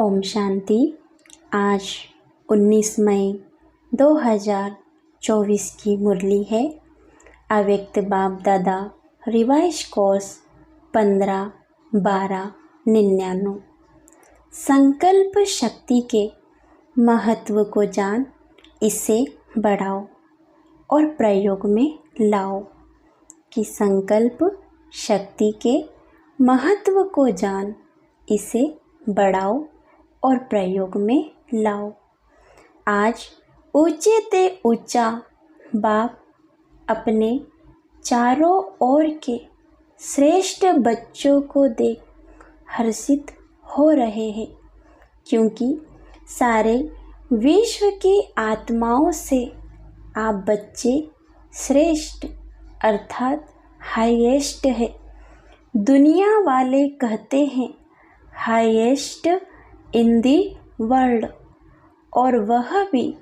ओम शांति। आज 19 मई 2024 की मुरली है। अव्यक्त बाप दादा रिवाइज कोर्स 15/12/99। संकल्प शक्ति के महत्व को जान, इसे बढ़ाओ और प्रयोग में लाओ। कि संकल्प शक्ति के महत्व को जान, इसे बढ़ाओ और प्रयोग में लाओ। आज ऊंचे ते ऊंचा बाप अपने चारों ओर के श्रेष्ठ बच्चों को देख हर्षित हो रहे हैं, क्योंकि सारे विश्व की आत्माओं से आप बच्चे श्रेष्ठ अर्थात हाईएस्ट है। दुनिया वाले कहते हैं हाईएस्ट इन दी वर्ल्ड, और वह भी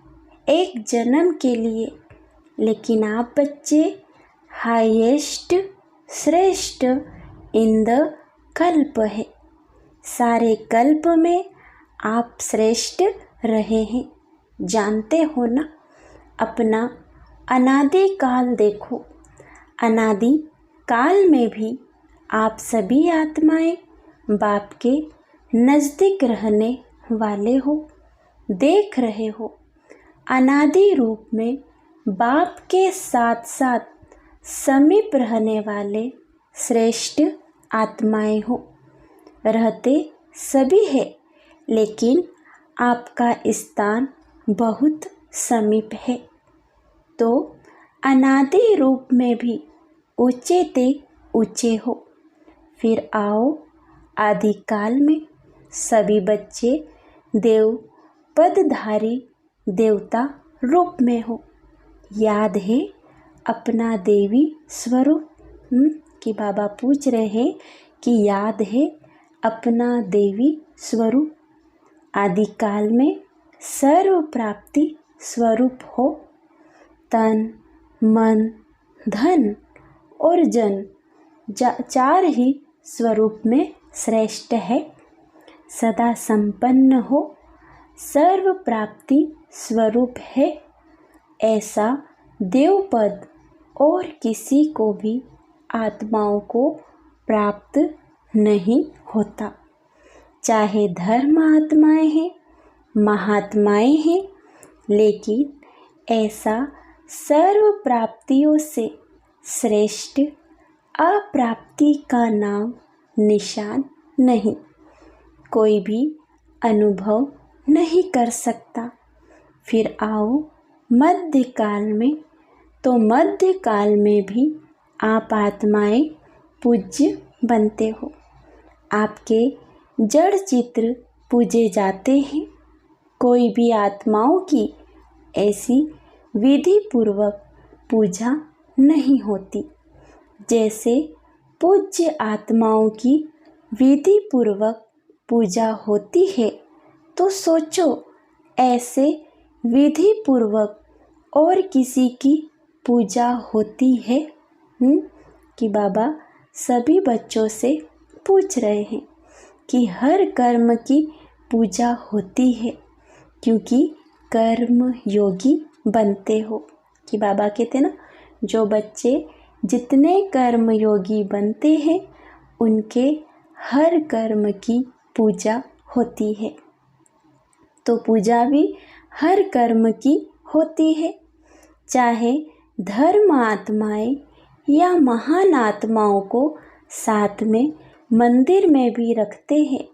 एक जन्म के लिए, लेकिन आप बच्चे हाईएस्ट श्रेष्ठ इन द कल्प है। सारे कल्प में आप श्रेष्ठ रहे हैं। जानते हो ना, अपना अनादि काल देखो। अनादि काल में भी आप सभी आत्माएं बाप के नज़दीक रहने वाले हो। देख रहे हो, अनादि रूप में बाप के साथ साथ समीप रहने वाले श्रेष्ठ आत्माएं हो। रहते सभी है, लेकिन आपका स्थान बहुत समीप है। तो अनादि रूप में भी ऊंचे ते ऊंचे हो। फिर आओ आदिकाल में सभी बच्चे देव पदधारी देवता रूप में हो। याद है अपना देवी स्वरूप? कि बाबा पूछ रहे हैं कि याद है अपना देवी स्वरूप? आदिकाल में सर्व प्राप्ति स्वरूप हो। तन मन धन और जन चार ही स्वरूप में श्रेष्ठ है। सदा संपन्न हो, सर्व प्राप्ति स्वरूप है। ऐसा देवपद और किसी को भी आत्माओं को प्राप्त नहीं होता। चाहे धर्म आत्माएं हैं, महात्माएं हैं, लेकिन ऐसा सर्व प्राप्तियों से श्रेष्ठ अप्राप्ति का नाम निशान नहीं। कोई भी अनुभव नहीं कर सकता। फिर आओ मध्यकाल में। तो मध्यकाल में भी आप आत्माएं पूज्य बनते हो। आपके जड़ चित्र पूजे जाते हैं। कोई भी आत्माओं की ऐसी विधि पूर्वक पूजा नहीं होती। जैसे पूज्य आत्माओं की विधि पूर्वक पूजा होती है, तो सोचो ऐसे विधि पूर्वक और किसी की पूजा होती है? कि बाबा सभी बच्चों से पूछ रहे हैं कि हर कर्म की पूजा होती है, क्योंकि कर्म योगी बनते हो। कि बाबा कहते ना, जो बच्चे जितने कर्म योगी बनते हैं, उनके हर कर्म की पूजा होती है। तो पूजा भी हर कर्म की होती है। चाहे धर्म आत्माएं या महान आत्माओं को साथ में मंदिर में भी रखते हैं,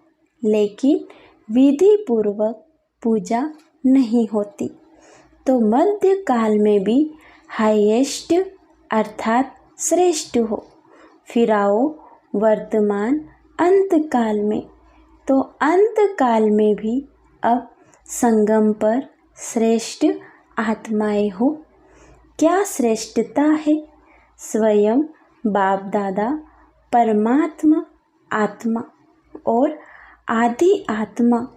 लेकिन विधि पूर्वक पूजा नहीं होती। तो मध्य काल में भी हाईएस्ट अर्थात श्रेष्ठ हो। फिर आओ वर्तमान अंत काल में। तो अंत काल में भी अब संगम पर श्रेष्ठ आत्माएं हो। क्या श्रेष्ठता है? स्वयं बाप दादा परमात्मा आत्मा और आदि आत्मा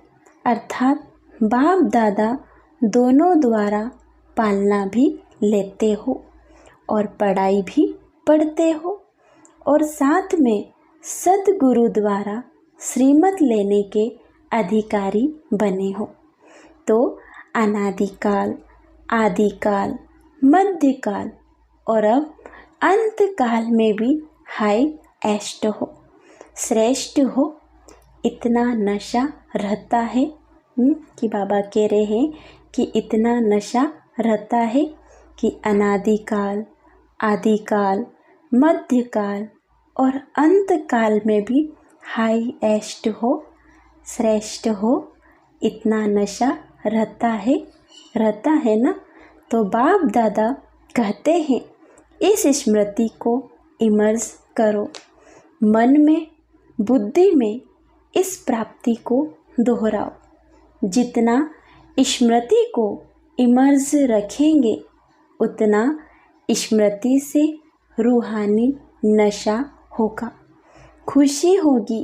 अर्थात बाप दादा दोनों द्वारा पालना भी लेते हो और पढ़ाई भी पढ़ते हो, और साथ में सद्गुरु द्वारा श्रीमत लेने के अधिकारी बने हो। तो अनादिकाल, आदिकाल, मध्यकाल और अब अंत काल में भी हाईएस्ट हो, श्रेष्ठ हो। इतना नशा रहता है कि बाबा कह रहे हैं कि इतना नशा रहता है कि अनादिकाल, आदिकाल, मध्यकाल और अंत काल में भी हाईएस्ट हो, श्रेष्ठ हो। इतना नशा रहता है ना। तो बाप दादा कहते हैं इस स्मृति को इमर्ज करो, मन में, बुद्धि में इस प्राप्ति को दोहराओ। जितना स्मृति को इमर्ज रखेंगे उतना स्मृति से रूहानी नशा होगा, खुशी होगी,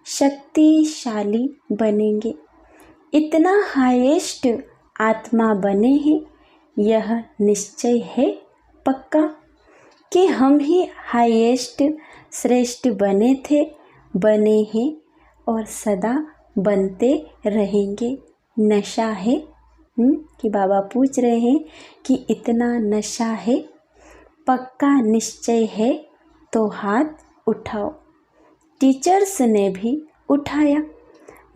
शक्तिशाली बनेंगे। इतना हाईएस्ट आत्मा बने हैं, यह निश्चय है पक्का कि हम ही हाईएस्ट श्रेष्ठ बने थे, बने हैं और सदा बनते रहेंगे। नशा है कि बाबा पूछ रहे हैं कि इतना नशा है, पक्का निश्चय है तो हाथ उठाओ। टीचर्स ने भी उठाया।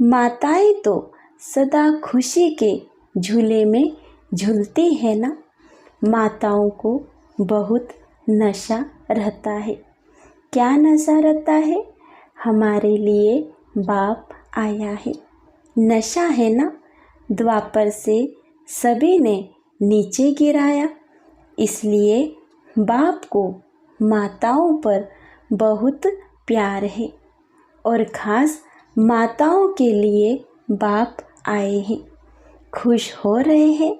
माताएं तो सदा खुशी के झूले में झूलती है ना। माताओं को बहुत नशा रहता है। क्या नशा रहता है? हमारे लिए बाप आया है, नशा है ना। द्वापर से सभी ने नीचे गिराया, इसलिए बाप को माताओं पर बहुत प्यार है और खास माताओं के लिए बाप आए हैं। खुश हो रहे हैं,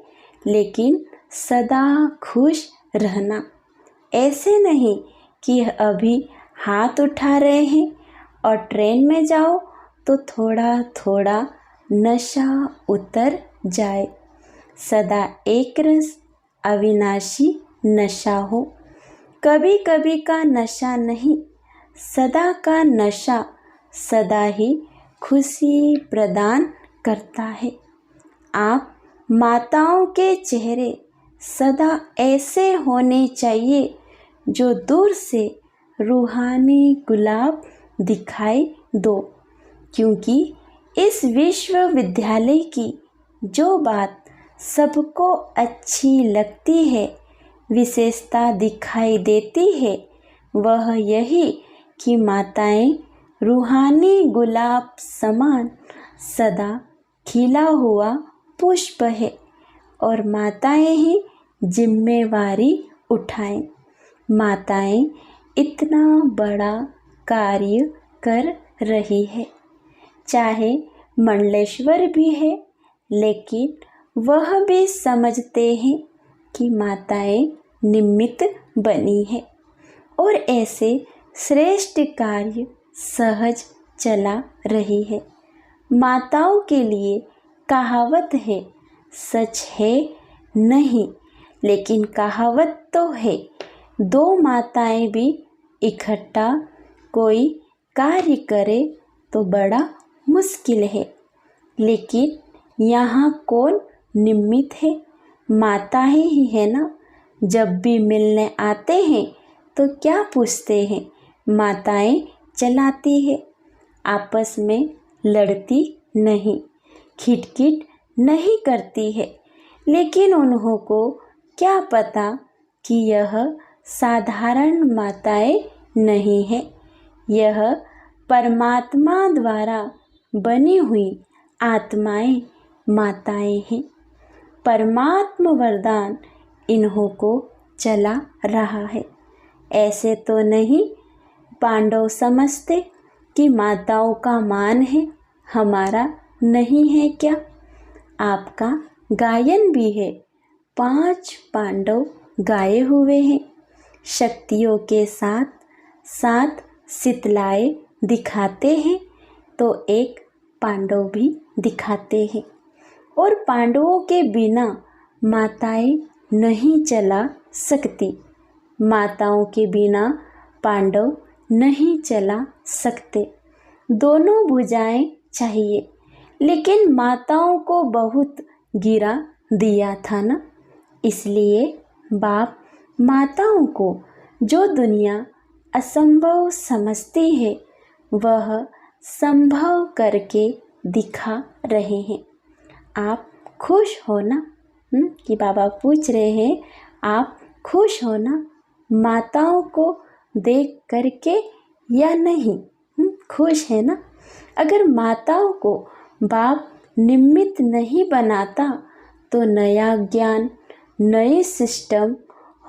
लेकिन सदा खुश रहना। ऐसे नहीं कि अभी हाथ उठा रहे हैं और ट्रेन में जाओ तो थोड़ा थोड़ा नशा उतर जाए। सदा एक रस अविनाशी नशा हो। कभी कभी का नशा नहीं, सदा का नशा सदा ही खुशी प्रदान करता है। आप माताओं के चेहरे सदा ऐसे होने चाहिए जो दूर से रूहानी गुलाब दिखाई दो, क्योंकि इस विश्वविद्यालय की जो बात सबको अच्छी लगती है, विशेषता दिखाई देती है, वह यही कि माताएं रूहानी गुलाब समान सदा खिला हुआ पुष्प है और माताएं ही जिम्मेवारी उठाएं। माताएं इतना बड़ा कार्य कर रही है। चाहे मंडलेश्वर भी है, लेकिन वह भी समझते हैं कि माताएं निमित्त बनी है और ऐसे श्रेष्ठ कार्य सहज चला रही है। माताओं के लिए कहावत है, सच है नहीं, लेकिन कहावत तो है। दो माताएं भी इकट्ठा कोई कार्य करे तो बड़ा मुश्किल है, लेकिन यहाँ कौन निमित्त है? माताएं ही है ना। जब भी मिलने आते हैं तो क्या पूछते हैं? माताएं चलाती है, आपस में लड़ती नहीं, खिटखिट नहीं करती है। लेकिन उन्हों को क्या पता कि यह साधारण माताएं नहीं है, यह परमात्मा द्वारा बनी हुई आत्माएं माताएं हैं। परमात्मा वरदान इन्हों को चला रहा है। ऐसे तो नहीं पांडव समझते कि माताओं का मान है, हमारा नहीं है क्या? आपका गायन भी है। 5 पांडव गाए हुए हैं। शक्तियों के साथ साथ शीतलाएं दिखाते हैं तो एक पांडव भी दिखाते हैं। और पांडवों के बिना माताएं नहीं चला सकती। माताओं के बिना पांडव नहीं चला सकते। दोनों भुजाएं चाहिए, लेकिन माताओं को बहुत गिरा दिया था ना। इसलिए बाप माताओं को जो दुनिया असंभव समझती है वह संभव करके दिखा रहे हैं। आप खुश हो ना? कि बाबा पूछ रहे हैं आप खुश हो ना माताओं को देख करके या नहीं? खुश है ना? अगर माताओं को बाप निमित्त नहीं बनाता तो नया ज्ञान नए सिस्टम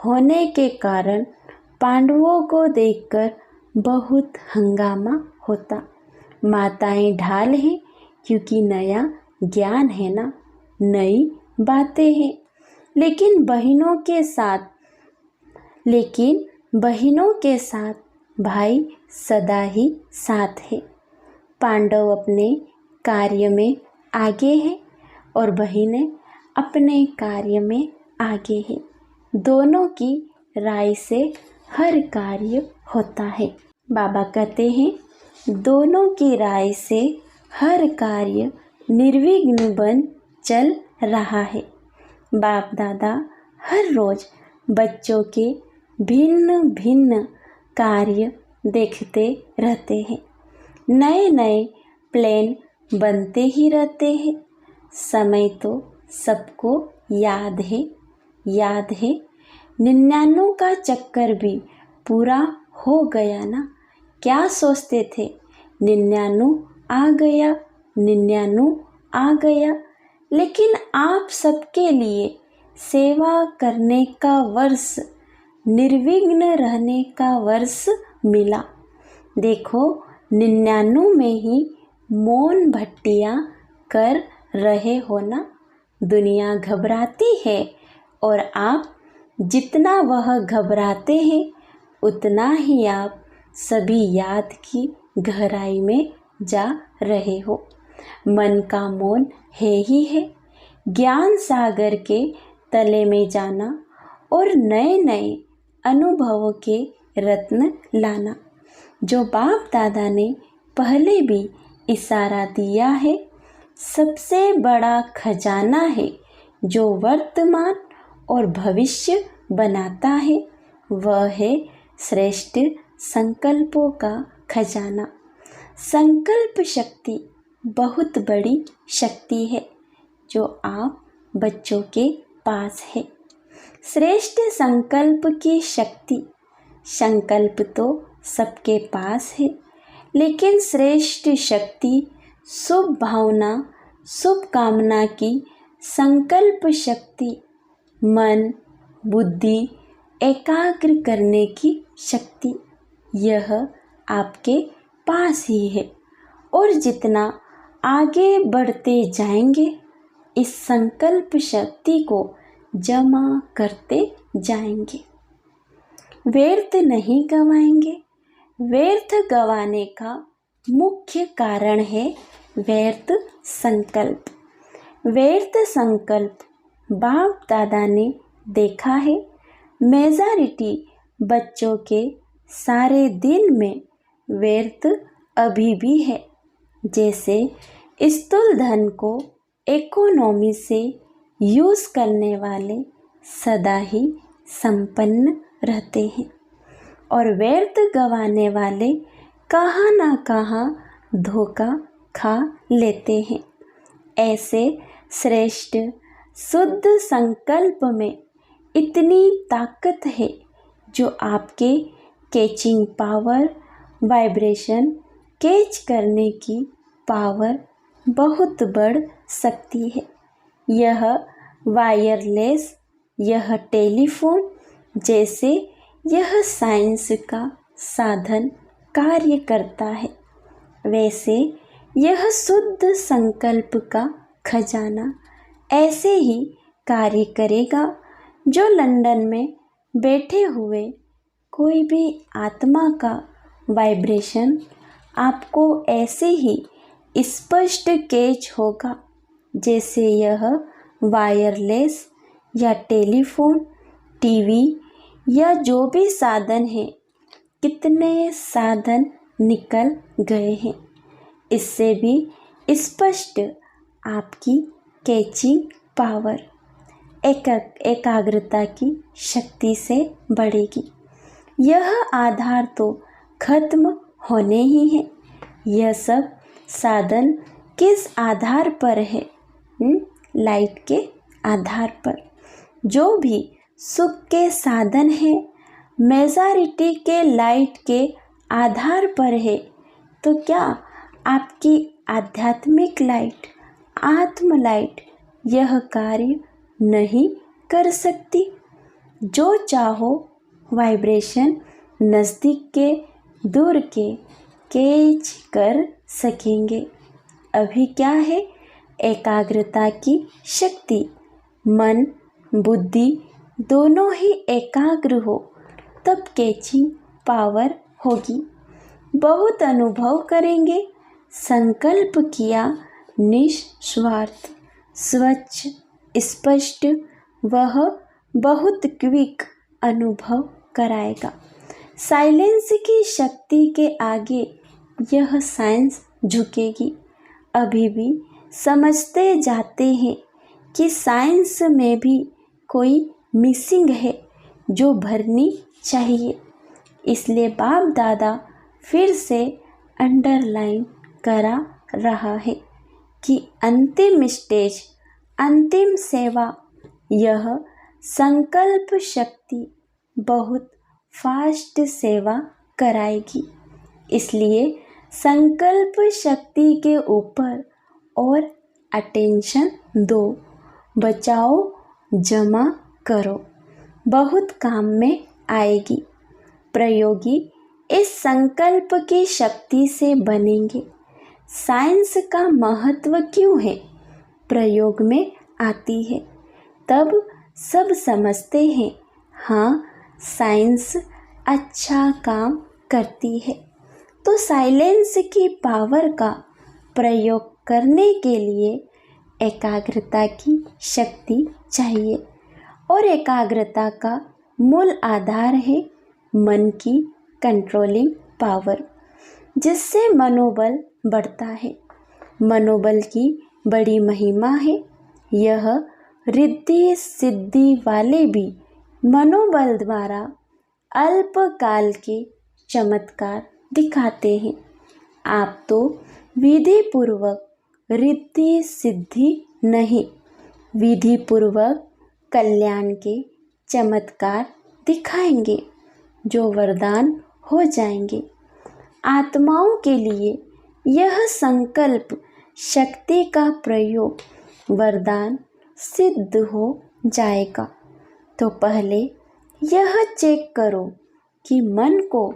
होने के कारण पांडवों को देखकर बहुत हंगामा होता। माताएं ढाल हैं क्योंकि नया ज्ञान है ना, नई बातें हैं। लेकिन बहनों के साथ भाई सदा ही साथ है। पांडव अपने कार्य में आगे हैं और बहनें अपने कार्य में आगे हैं। दोनों की राय से हर कार्य होता है। बाबा कहते हैं दोनों की राय से हर कार्य निर्विघ्न बन चल रहा है। बाप दादा हर रोज बच्चों के भिन्न भिन्न कार्य देखते रहते हैं। नए नए प्लान बनते ही रहते हैं। समय तो सबको याद है 99 का चक्कर भी पूरा हो गया ना। क्या सोचते थे 99 आ गया, लेकिन आप सबके लिए सेवा करने का वर्ष, निर्विघ्न रहने का वर्ष मिला। देखो 99 में ही मौन भट्टियाँ कर रहे हो ना। दुनिया घबराती है और आप जितना वह घबराते हैं उतना ही आप सभी याद की गहराई में जा रहे हो। मन का मौन है ही है। ज्ञान सागर के तले में जाना और नए नए अनुभवों के रत्न लाना, जो बाप दादा ने पहले भी इशारा दिया है। सबसे बड़ा खजाना है जो वर्तमान और भविष्य बनाता है, वह है श्रेष्ठ संकल्पों का खजाना। संकल्प शक्ति बहुत बड़ी शक्ति है जो आप बच्चों के पास है। श्रेष्ठ संकल्प की शक्ति, संकल्प तो सबके पास है, लेकिन श्रेष्ठ शक्ति शुभ भावना, शुभ कामना की संकल्प शक्ति, मन बुद्धि एकाग्र करने की शक्ति, यह आपके पास ही है। और जितना आगे बढ़ते जाएंगे इस संकल्प शक्ति को जमा करते जाएंगे। व्यर्थ नहीं गवाएंगे। व्यर्थ गवाने का मुख्य कारण है व्यर्थ संकल्प। व्यर्थ संकल्प बाप दादा ने देखा है। मेजॉरिटी बच्चों के सारे दिन में व्यर्थ अभी भी है। जैसे स्थूल धन को इकोनॉमी से यूज करने वाले सदा ही संपन्न रहते हैं और व्यर्थ गवाने वाले कहाँ ना कहाँ धोखा खा लेते हैं। ऐसे श्रेष्ठ शुद्ध संकल्प में इतनी ताकत है जो आपके कैचिंग पावर, वाइब्रेशन कैच करने की पावर बहुत बढ़ सकती है। यह वायरलेस, यह टेलीफोन जैसे यह साइंस का साधन कार्य करता है, वैसे यह शुद्ध संकल्प का खजाना ऐसे ही कार्य करेगा जो लंदन में बैठे हुए कोई भी आत्मा का वाइब्रेशन आपको ऐसे ही स्पष्ट कैच होगा जैसे यह वायरलेस या टेलीफोन, टीवी या जो भी साधन है। कितने साधन निकल गए हैं, इससे भी स्पष्ट आपकी कैचिंग पावर एकाग्रता की शक्ति से बढ़ेगी। यह आधार तो खत्म होने ही है। यह सब साधन किस आधार पर है? लाइट के आधार पर। जो भी सुख के साधन है मेजॉरिटी के लाइट के आधार पर है, तो क्या आपकी आध्यात्मिक लाइट, आत्म लाइट यह कार्य नहीं कर सकती? जो चाहो वाइब्रेशन नज़दीक के दूर के कैच कर सकेंगे। अभी क्या है? एकाग्रता की शक्ति। मन बुद्धि दोनों ही एकाग्र हो तब कैचिंग पावर होगी। बहुत अनुभव करेंगे। संकल्प किया निस्वार्थ, स्वच्छ, स्पष्ट, वह बहुत क्विक अनुभव कराएगा। साइलेंस की शक्ति के आगे यह साइंस झुकेगी। अभी भी समझते जाते हैं कि साइंस में भी कोई मिसिंग है जो भरनी चाहिए। इसलिए बाप दादा फिर से अंडरलाइन करा रहा है कि अंतिम स्टेज, अंतिम सेवा, यह संकल्प शक्ति बहुत फास्ट सेवा कराएगी। इसलिए संकल्प शक्ति के ऊपर और अटेंशन दो, बचाओ, जमा करो, बहुत काम में आएगी। प्रयोगी इस संकल्प की शक्ति से बनेंगे। साइंस का महत्व क्यों है? प्रयोग में आती है तब सब समझते हैं, हाँ साइंस अच्छा काम करती है। तो साइलेंस की पावर का प्रयोग करने के लिए एकाग्रता की शक्ति चाहिए और एकाग्रता का मूल आधार है मन की कंट्रोलिंग पावर, जिससे मनोबल बढ़ता है। मनोबल की बड़ी महिमा है। यह रिद्धि सिद्धि वाले भी मनोबल द्वारा अल्पकाल के चमत्कार दिखाते हैं। आप तो विधि पूर्वक रिद्धि सिद्धि नहीं, विधि पूर्वक कल्याण के चमत्कार दिखाएंगे जो वरदान हो जाएंगे। आत्माओं के लिए यह संकल्प शक्ति का प्रयोग वरदान सिद्ध हो जाएगा। तो पहले यह चेक करो कि मन को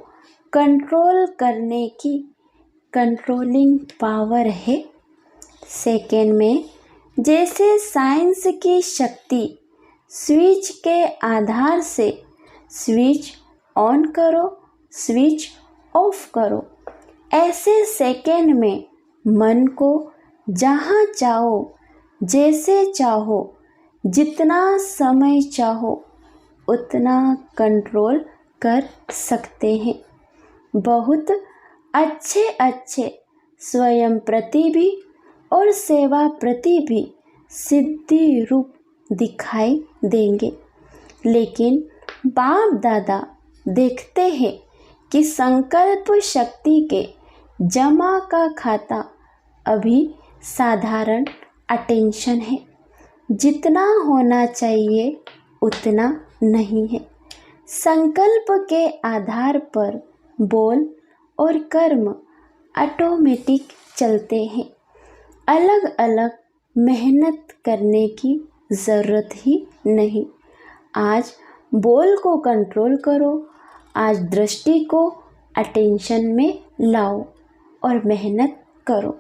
कंट्रोल करने की कंट्रोलिंग पावर है। सेकेंड में, जैसे साइंस की शक्ति स्विच के आधार से स्विच ऑन करो, स्विच ऑफ करो, ऐसे सेकेंड में मन को जहाँ चाहो, जैसे चाहो, जितना समय चाहो उतना कंट्रोल कर सकते हैं। बहुत अच्छे अच्छे स्वयं प्रति भी और सेवा प्रति भी सिद्धि रूप दिखाई देंगे। लेकिन बाप दादा देखते हैं कि संकल्प शक्ति के जमा का खाता अभी साधारण अटेंशन है। जितना होना चाहिए उतना नहीं है। संकल्प के आधार पर बोल और कर्म ऑटोमेटिक चलते हैं। अलग अलग मेहनत करने की ज़रूरत ही नहीं। आज बोल को कंट्रोल करो, आज दृष्टि को अटेंशन में लाओ और मेहनत करो।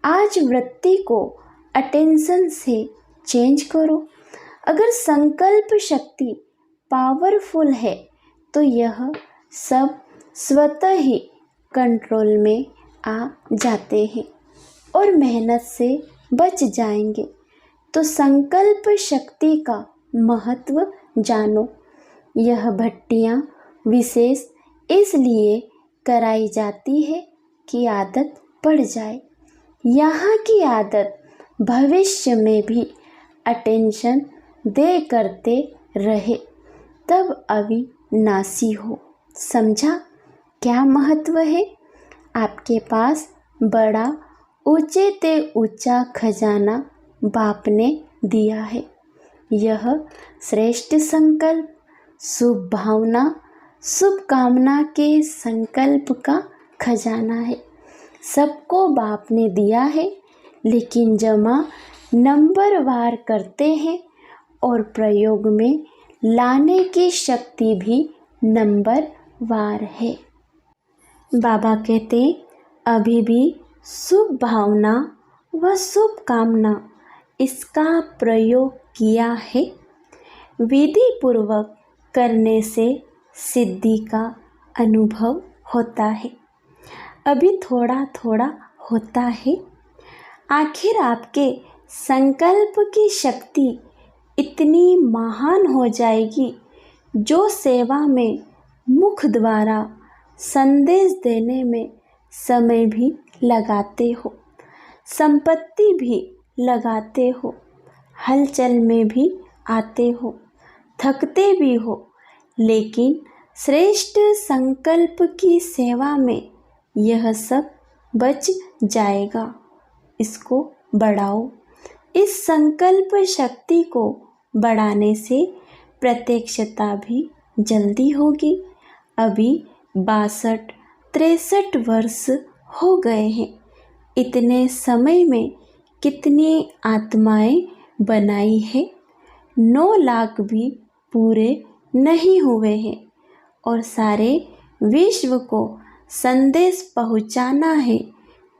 आज वृत्ति को अटेंशन से चेंज करो। अगर संकल्प शक्ति पावरफुल है तो यह सब स्वतः ही कंट्रोल में आ जाते हैं और मेहनत से बच जाएंगे। तो संकल्प शक्ति का महत्व जानो। यह भट्टियाँ विशेष इसलिए कराई जाती है कि आदत पड़ जाए। यहाँ की आदत भविष्य में भी अटेंशन दे करते रहे तब अविनाशी हो। समझा क्या महत्व है? आपके पास बड़ा ऊंचे ते ऊंचा खजाना बाप ने दिया है। यह श्रेष्ठ संकल्प, शुभ भावना, शुभ कामना के संकल्प का खजाना है। सबको बाप ने दिया है, लेकिन जमा नंबरवार करते हैं और प्रयोग में लाने की शक्ति भी नंबरवार है। बाबा कहते अभी भी शुभ भावना व शुभ कामना इसका प्रयोग किया है। विधि पूर्वक करने से सिद्धि का अनुभव होता है। अभी थोड़ा थोड़ा होता है। आखिर आपके संकल्प की शक्ति इतनी महान हो जाएगी जो सेवा में मुख द्वारा संदेश देने में समय भी लगाते हो, संपत्ति भी लगाते हो, हलचल में भी आते हो, थकते भी हो, लेकिन श्रेष्ठ संकल्प की सेवा में यह सब बच जाएगा। इसको बढ़ाओ। इस संकल्प शक्ति को बढ़ाने से प्रत्यक्षता भी जल्दी होगी। अभी 62-63 वर्ष हो गए हैं। इतने समय में कितनी आत्माएं बनाई है? 9 लाख भी पूरे नहीं हुए हैं और सारे विश्व को संदेश पहुंचाना है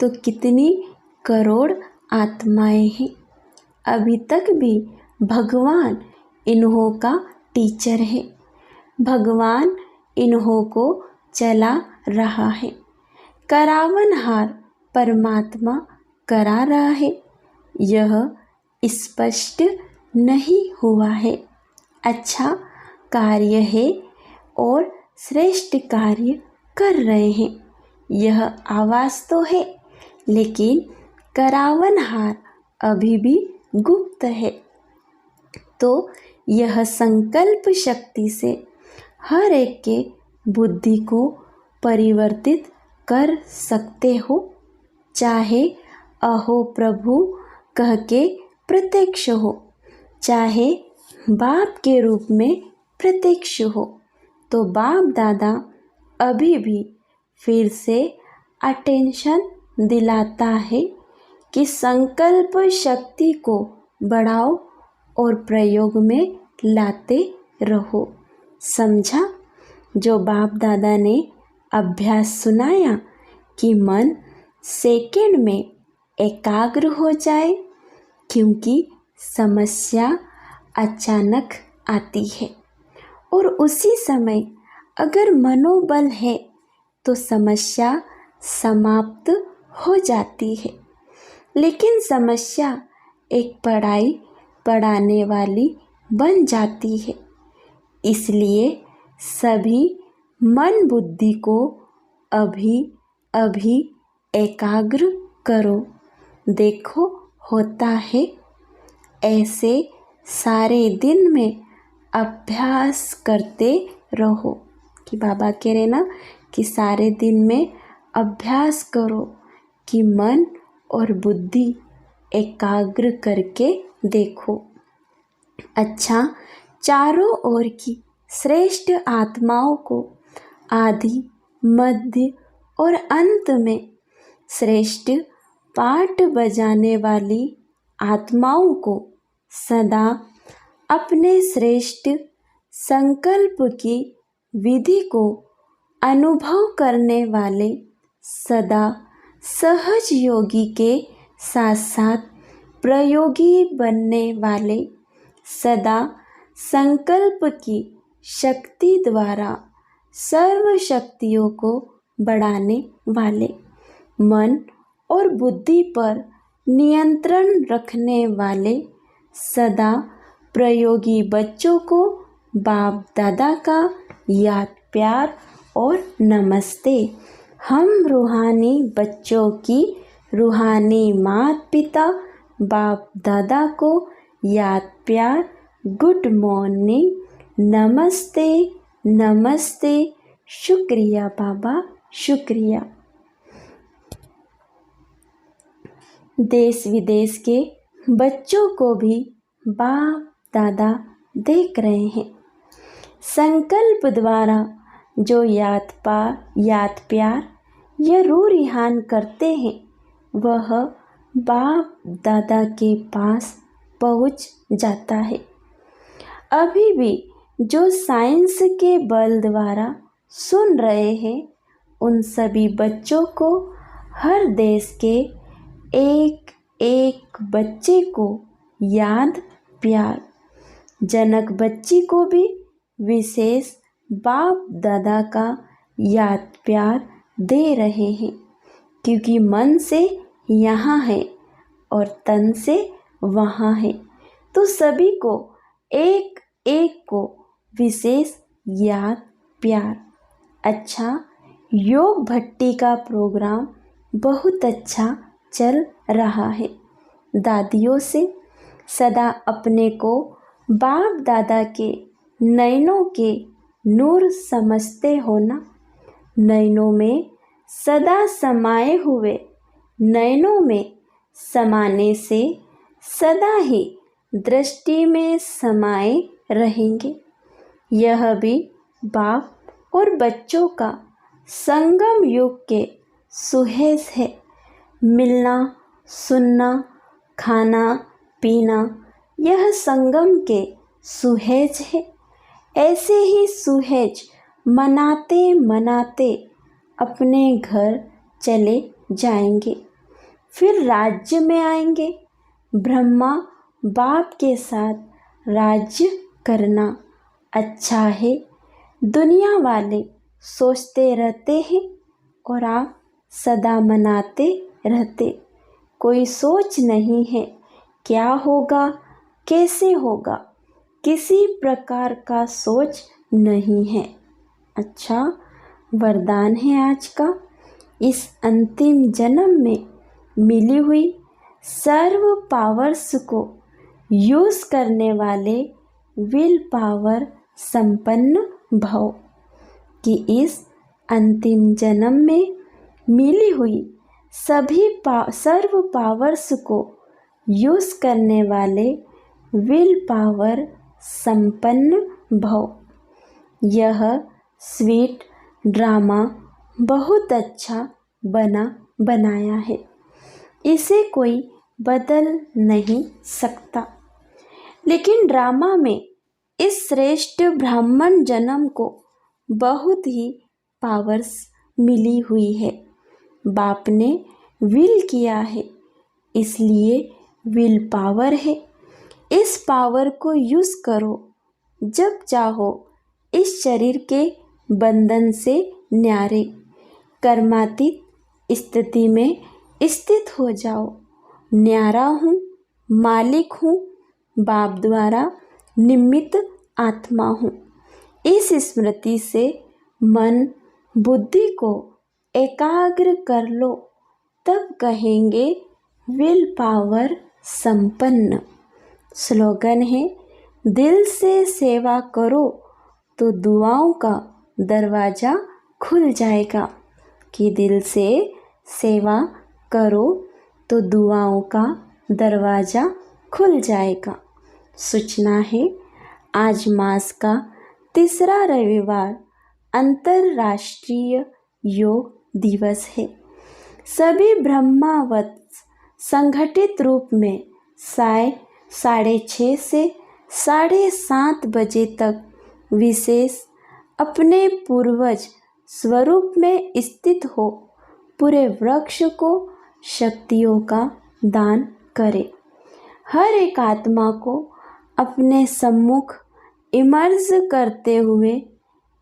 तो कितनी करोड़ आत्माएं हैं। अभी तक भी भगवान इन्हों का टीचर है। भगवान इन्हों को चला रहा है। करावनहार परमात्मा करा रहा है। यह स्पष्ट नहीं हुआ है। अच्छा कार्य है और श्रेष्ठ कार्य कर रहे हैं, यह आवाज़ तो है, लेकिन करावनहार अभी भी गुप्त है। तो यह संकल्प शक्ति से हर एक के बुद्धि को परिवर्तित कर सकते हो। चाहे अहो प्रभु कह के प्रत्यक्ष हो, चाहे बाप के रूप में प्रत्यक्ष हो, तो बाप दादा अभी भी फिर से अटेंशन दिलाता है कि संकल्प शक्ति को बढ़ाओ और प्रयोग में लाते रहो। समझा? जो बाप दादा ने अभ्यास सुनाया कि मन सेकंड में एकाग्र हो जाए, क्योंकि समस्या अचानक आती है और उसी समय अगर मनोबल है तो समस्या समाप्त हो जाती है। लेकिन समस्या एक पढ़ाने वाली बन जाती है। इसलिए सभी मन बुद्धि को अभी अभी एकाग्र करो। देखो होता है। ऐसे सारे दिन में अभ्यास करते रहो कि बाबा कह रहे ना कि सारे दिन में अभ्यास करो कि मन और बुद्धि एकाग्र करके देखो। अच्छा, चारों ओर की श्रेष्ठ आत्माओं को आदि मध्य और अंत में श्रेष्ठ पाठ बजाने वाली आत्माओं को सदा अपने श्रेष्ठ संकल्प की विधि को अनुभव करने वाले सदा सहज योगी के साथ साथ प्रयोगी बनने वाले, सदा संकल्प की शक्ति द्वारा सर्व शक्तियों को बढ़ाने वाले, मन और बुद्धि पर नियंत्रण रखने वाले, सदा प्रयोगी बच्चों को बाप दादा का याद प्यार और नमस्ते। हम रूहानी बच्चों की रूहानी माता पिता बाप दादा को याद प्यार गुड मॉर्निंग, नमस्ते नमस्ते, शुक्रिया बाबा शुक्रिया। देश विदेश के बच्चों को भी बाप दादा देख रहे हैं। संकल्प द्वारा जो याद प्यार या रूह रिहान करते हैं वह बाप दादा के पास पहुंच जाता है। अभी भी जो साइंस के बल द्वारा सुन रहे हैं उन सभी बच्चों को, हर देश के एक एक बच्चे को याद प्यार, जनक बच्ची को भी विशेष बाप दादा का याद प्यार दे रहे हैं, क्योंकि मन से यहाँ है और तन से वहाँ है, तो सभी को एक एक को विशेष याद प्यार। अच्छा, योग भट्टी का प्रोग्राम बहुत अच्छा चल रहा है। दादियों से सदा अपने को बाप दादा के नयनों के नूर समझते हो ना। नयनों में सदा समाये हुए, नयनों में समाने से सदा ही दृष्टि में समाये रहेंगे। यह भी बाप और बच्चों का संगम युग के सुहेज है। मिलना, सुनना, खाना पीना, यह संगम के सुहेज है। ऐसे ही सुहेज मनाते मनाते अपने घर चले जाएंगे, फिर राज्य में आएंगे। ब्रह्मा बाप के साथ राज्य करना अच्छा है, दुनिया वाले सोचते रहते हैं और आप सदा मनाते रहते। कोई सोच नहीं है क्या होगा कैसे होगा, किसी प्रकार का सोच नहीं है। अच्छा, वरदान है आज का, इस अंतिम जन्म में मिली हुई सर्व पावर्स को यूज़ करने वाले विल पावर संपन्न भव, कि इस अंतिम जन्म में मिली हुई सभी सर्व पावर्स को यूज़ करने वाले विल पावर संपन्न भव। यह स्वीट ड्रामा बहुत अच्छा बनाया है, इसे कोई बदल नहीं सकता। लेकिन ड्रामा में इस श्रेष्ठ ब्राह्मण जन्म को बहुत ही पावर्स मिली हुई है। बाप ने विल किया है, इसलिए विल पावर है। इस पावर को यूज़ करो, जब चाहो इस शरीर के बंधन से न्यारे कर्मातीत स्थिति में स्थित हो जाओ। न्यारा हूँ, मालिक हूँ, बाप द्वारा निमित्त आत्मा हूँ। इस स्मृति से मन बुद्धि को एकाग्र कर लो, तब कहेंगे विल पावर संपन्न। स्लोगन है, दिल से सेवा करो तो दुआओं का दरवाज़ा खुल जाएगा। कि दिल से सेवा करो तो दुआओं का दरवाज़ा खुल जाएगा। सूचना है, आज मास का तीसरा रविवार अंतर्राष्ट्रीय योग दिवस है। सभी ब्रह्मावत संगठित रूप में 6:30 से 7:30 बजे तक विशेष अपने पूर्वज स्वरूप में स्थित हो पूरे वृक्ष को शक्तियों का दान करे। हर एक आत्मा को अपने सम्मुख इमर्ज करते हुए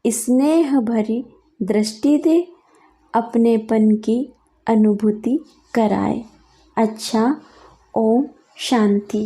स्नेह भरी दृष्टि दे, अपनेपन की अनुभूति कराए। अच्छा, ओम शांति।